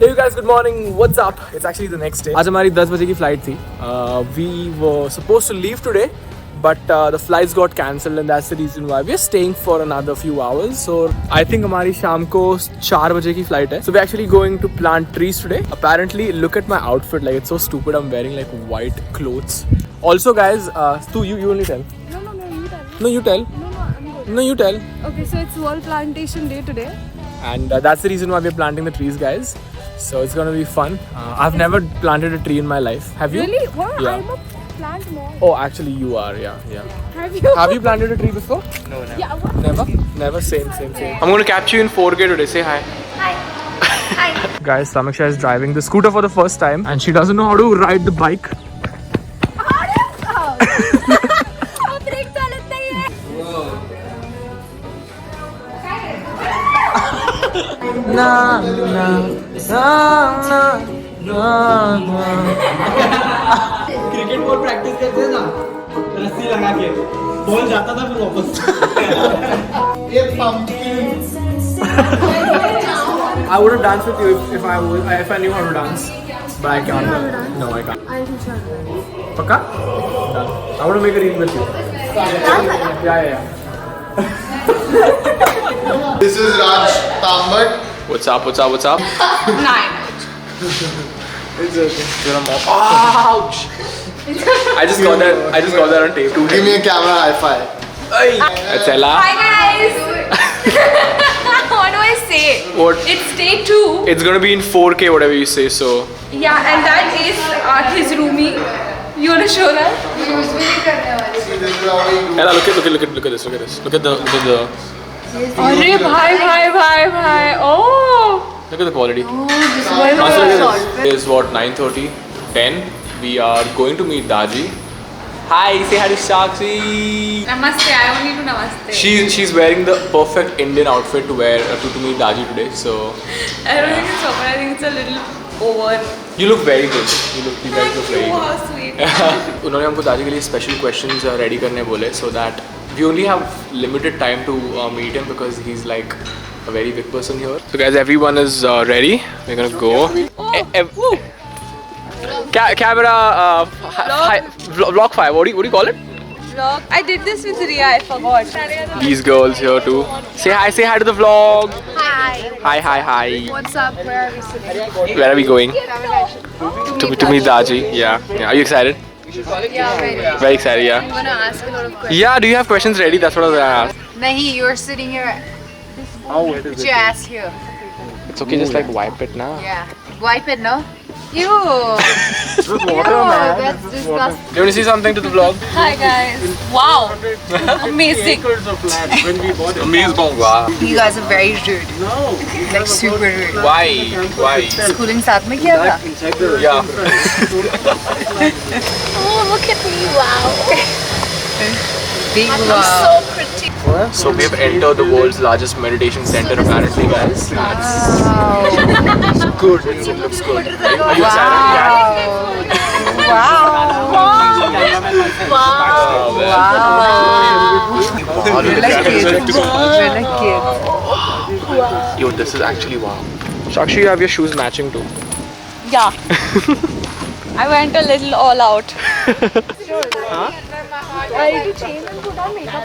Hey you guys, good morning. What's up? It's actually the next day. आज हमारी 10 बजे की flight थी. We were supposed to leave today, but the flights got cancelled and that's the reason why we're staying for another few hours. So I think हमारी शाम को 4 बजे की flight है. So we're actually going to plant trees today. Apparently, look at my outfit. Like it's so stupid. I'm wearing like white clothes. Also, guys, you only tell. No, you tell. No, you tell. No, I'm good. No, you tell. Okay, so it's World Plantation Day today. And that's the reason why we're planting the trees, guys. So it's gonna be fun. I've never planted a tree in my life. Have you? Really? Wow, Yeah. I'm a plant mom. Oh, actually, you are. Yeah. Have you? Have you planted a tree before? No, never. Yeah, what? Never. Never. Same. I'm gonna capture you in 4K today. Say hi. Hi. Guys, Samiksha is driving the scooter for the first time, and she doesn't know how to ride the bike. Brake चालत नाहीये. Cricket ball practice करते ना रस्सी लगा के ball जाता था फिर वापस ये pumpkin I would have danced with you if I knew how to dance, but I can't. No, I can't. I'll teach her. Paka? Done. I want to make a reel with you. Yeah. This is Raj Tambat. What's up? 9. It's okay. You're a mom. Ouch! I just got that on tape. Give me a camera high five. It's Ella. Hi guys. What do I say? What? It's day 2. It's gonna be in 4K, whatever you say. So. Yeah, and that is his roomie. You wanna show that? See, this is how we do. Ella, look at this. Look at the. अरे भाई. Oh. Look at the quality. This one Also, was look at this. It's what 9:30, 10. We are going to meet Daji. Hi, say hi to Sakshi. Namaste. I only do namaste. She's wearing the perfect Indian outfit to wear to meet Daji today. So I don't think it's over. I think it's a little over. you look very good. You guys look very Oh, good. how sweet. उन्होंने हमको दादी के लिए special questions ready करने बोले so that we only have limited time to meet him because he's like a very big person here. So guys, everyone is ready. We're gonna go. Camera vlog 5. What do you call it? Vlog. I did this with Riya. I forgot. These girls here too. Say hi to the vlog. Hi. Hi. What's up? Where are we sitting? Where are we going? To meet Daji. Yeah. Are you excited? Yeah, very. Very excited. Yeah. I'm gonna ask a lot of questions. Yeah. Do you have questions ready? That's what I was gonna ask. Nahi, you're sitting here. Oh, it is. Put your ass here. It's okay. Just like wipe it now. Yeah. Wipe it, no? Ew. Water, Ew, man. that's disgusting. Do you want to see something to the vlog? Hi guys. Wow. Amazing. Amazing. Wow. You guys are very rude. No. Like super rude. Why? Schooling साथ में किया था? Yeah. Oh, look at me. Wow. Big I'm wow. so pretty. So we have entered the world's largest meditation center apparently, guys. It's good. It looks good. Are you excited? Wow. We're like kids. We're like kids. Yo, this is actually wow. Sakshi, you have your shoes matching too. Yeah. I went a little all out.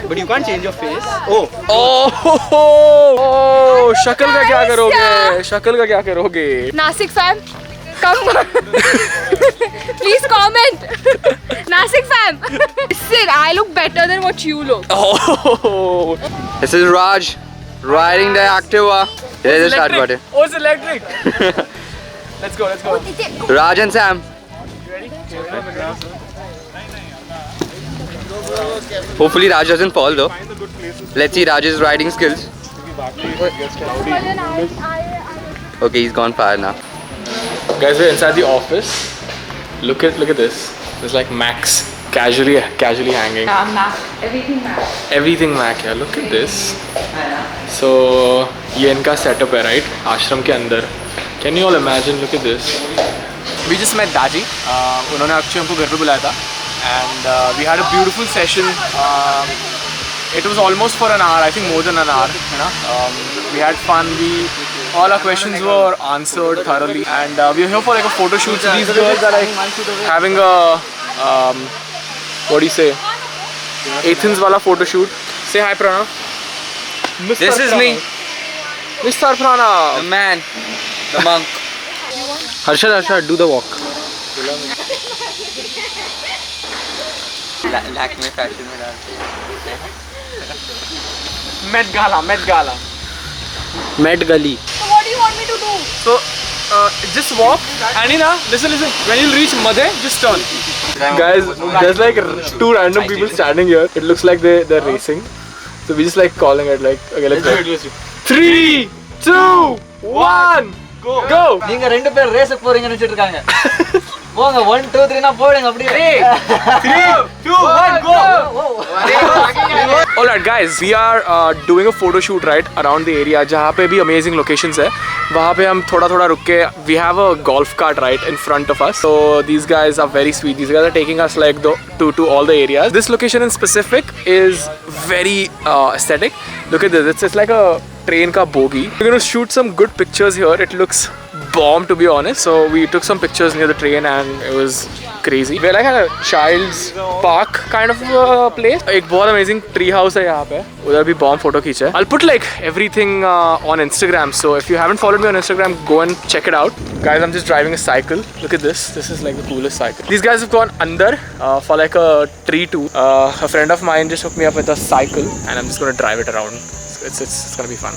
But you can't change your face. Oh, शक्ल का क्या करोगे? शक्ल का क्या करोगे? Nasik fam, come. Please comment. Nasik fam. Listen, I look better than what you look. Oh, This is Raj riding the Activa. There's the start button. Oh, it's electric. Let's go. Raj and Sam. Hopefully Raj doesn't fall though. Let's see Raj's riding skills. Okay, he's gone far now. Guys, we're inside the office. Look at this. There's like Macs casually hanging. Mac. Everything Mac. Everything Mac. Yeah, look at this. So ये इनका setup है, right? आश्रम के अंदर. Can you all imagine? Look at this. We just met Daji. उन्होंने actually हमको घर पे बुलाया था. And we had a beautiful session. It was almost for an hour, I think more than an hour. You know? We had fun. We All our questions were answered thoroughly, and we are here for like a photo shoot. So these girls are like having a what do you say? Athens wala photo shoot. Say hi, Pranav. Mr. This is me. Mr. Pranav. The man. The monk. Harsha, do the walk. Lakme fashion mein डालते हैं. Met Gala. Met Gali. So what do you want me to do? So just walk. Anina, listen. When you reach Madhe, just turn. Guys, there's like two random people standing here. It looks like they're racing. So we just like calling it like, okay, let's go. 3, 2, 1, go! நீங்க ரெண்டு பேர் race போறீங்கன்னு நினைச்சிட்டு இருக்காங்க. போங்க 1 2 3 னா போடுங்க அப்படியே. 3 2 1 go. Alright guys, we are doing a photo shoot right around the area जहाँ पे भी amazing locations है. वहाँ पे हम थोड़ा रुक के, we have a golf cart right in front of us. So these guys are very sweet. These guys are taking us like to all the areas. This location in specific is very aesthetic. Look at this. It's like a train ka bogie. We're gonna shoot some good pictures here. It looks bomb to be honest. So we took some pictures near the train and it was crazy. We're like at a child's park kind of place. एक बहुत amazing tree house है यहाँ पे. उधर भी bomb photo खींचा है. I'll put like everything on Instagram. So if you haven't followed me on Instagram, go and check it out. Guys, I'm just driving a cycle. Look at this. This is like the coolest cycle. These guys have gone under for like a tree tour. A friend of mine just hooked me up with a cycle and I'm just gonna drive it around. It's gonna be fun.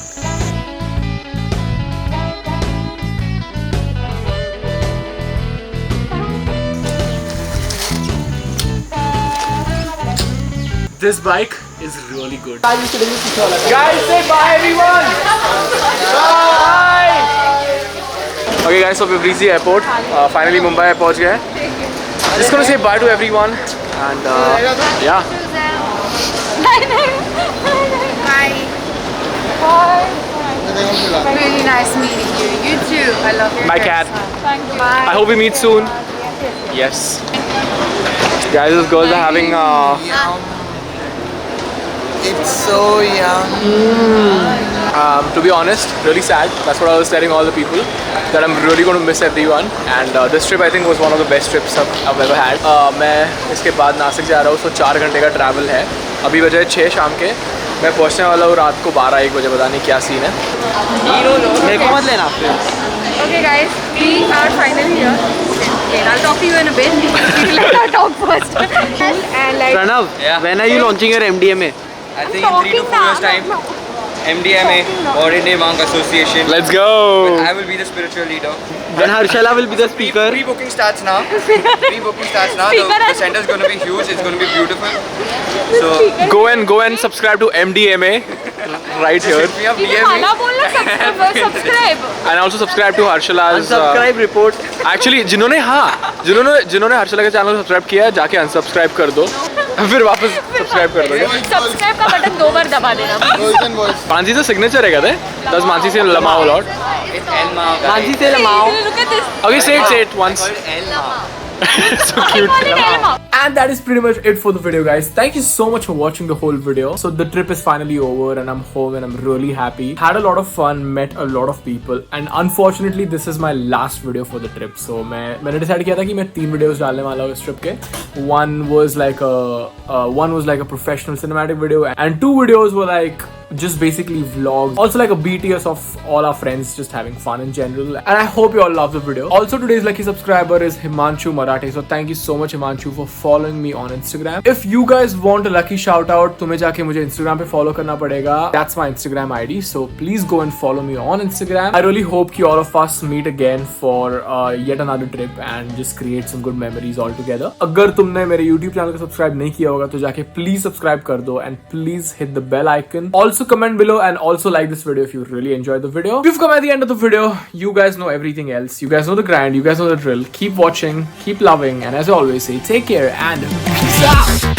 This bike is really good. Guys, say bye everyone! Bye! Okay guys, so we've reached the airport. Finally Mumbai पहुंच गए. Just gonna say bye to everyone and yeah. Really nice meeting you. You too. I love your My hair cat. style. Thank you. Bye. I hope we meet soon. Yes. Guys, those girls are having It's so young. to be honest, really sad. That's what I was telling all the people, that I'm really going to miss everyone. And this trip I think was one of the best trips I've ever had. मैं इसके बाद नासिक जा रहा हूँ, so 4 घंटे का travel है. अभी बजे 6 शाम के. मैं पहुँचने वाला हूँ रात को 12-1 बजे. पता नहीं क्या सीन है. मेरे को मत लेना. Okay guys, we are finally here. Okay, I'll talk to you in a bit. Let her talk first. And like Pranav, Yeah. when are you launching your MDMA? I think in 3 to 4 years time, MDMA or Indian Monk Association. Let's go! I will be the spiritual leader. When Harshala will be the speaker. Pre-booking starts now. Pre-booking starts now. The center is going to be huge. It's going to be beautiful. So Go and subscribe to MDMA right here. we have even DMA. Mana बोलना subscribe. And also subscribe to Harshala's. Unsubscribe report. Actually, जिन्होंने हर्षला के channel को subscribe किया है, जाके unsubscribe कर दो. फिर वापस सब्सक्राइब कर दोगे. Subscribe का बटन 2 बार दबा देना. Girls and boys. मानसी से सिग्नेचर है कहते. Does Mansi say Lamao a lot? It's L Mao. Mansi say Lamao. Look at this. Okay, say it once. L Mao. So cute. I call it Elmo. And that is pretty much it for the video, guys. Thank you so much for watching the whole video. So the trip is finally over and I'm home and I'm really happy. Had a lot of fun, met a lot of people, and unfortunately this is my last video for the trip. So मैंने decide किया था कि मैं 3 videos डालने वाला हूँ इस trip के. One was like a professional cinematic video, and 2 videos were like just basically vlogs, also like a BTS of all our friends just having fun in general. And I hope you all love the video. Also today's lucky subscriber is Himanshu Marathe, so thank you so much Himanshu for following me on Instagram. If you guys want a lucky shout out, तुम्हें जाके मुझे Instagram पे follow करना पड़ेगा. That's my Instagram ID, so please go and follow me on Instagram. I really hope कि all of us meet again for yet another trip and just create some good memories all together. अगर तुमने मेरे YouTube channel को subscribe नहीं किया होगा तो जाके please subscribe कर दो and please hit the bell icon. Also comment below and also like this video if you really enjoyed the video. If you've come at the end of the video, you guys know everything else. You guys know the grind, you guys know the drill. Keep watching, keep loving, and as I always say, take care and peace out!